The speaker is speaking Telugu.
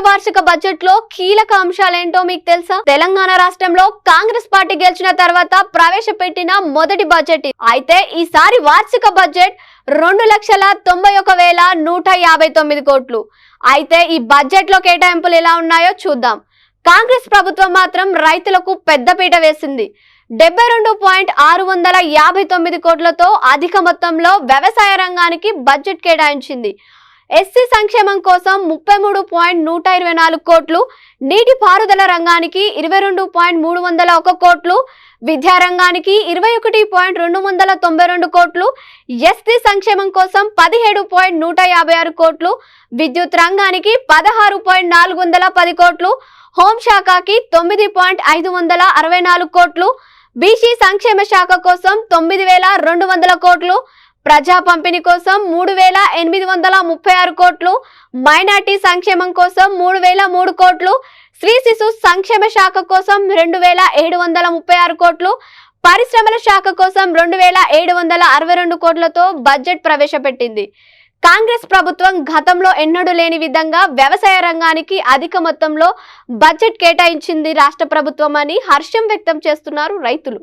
వార్షిక బడ్జెట్ లో కీలక అంశాలేంటో మీకు తెలుసా? తెలంగాణ రాష్ట్రంలో కాంగ్రెస్ పార్టీ గెలిచిన తర్వాత ప్రవేశపెట్టిన మొదటి బడ్జెట్ ఇది. అయితే ఈసారి వార్షిక బడ్జెట్ 2,91,159 కోట్లు. అయితే ఈ బడ్జెట్ లో కేటాయింపులు ఎలా ఉన్నాయో చూద్దాం. కాంగ్రెస్ ప్రభుత్వం మాత్రం రైతులకు పెద్దపీట వేసింది. 72,659 కోట్లతో అధిక మొత్తంలో వ్యవసాయ రంగానికి బడ్జెట్ కేటాయించింది. ఎస్సీ సంక్షేమం కోసం 33,124 కోట్లు, నీటిపారుదల రంగానికి 22,301 కోట్లు, విద్యారంగానికి 21,292 కోట్లు, ఎస్టీ సంక్షేమం కోసం 17,156 కోట్లు, విద్యుత్ రంగానికి 16,410 కోట్లు, హోంశాఖకి 9,564 కోట్లు, బీసీ సంక్షేమ శాఖ కోసం 9,200 కోట్లు, ప్రజా పంపిణీ కోసం 3,836 కోట్లు, మైనార్టీ సంక్షేమం కోసం 3,003 కోట్లు, స్త్రీ శిశు సంక్షేమ శాఖ కోసం 2,736 కోట్లు, పరిశ్రమల శాఖ కోసం 2,762 కోట్లతో బడ్జెట్ ప్రవేశపెట్టింది. కాంగ్రెస్ ప్రభుత్వం గతంలో ఎన్నడూ లేని విధంగా వ్యవసాయ రంగానికి అధిక మొత్తంలో బడ్జెట్ కేటాయించింది రాష్ట్ర ప్రభుత్వం అని హర్షం వ్యక్తం చేస్తున్నారు రైతులు.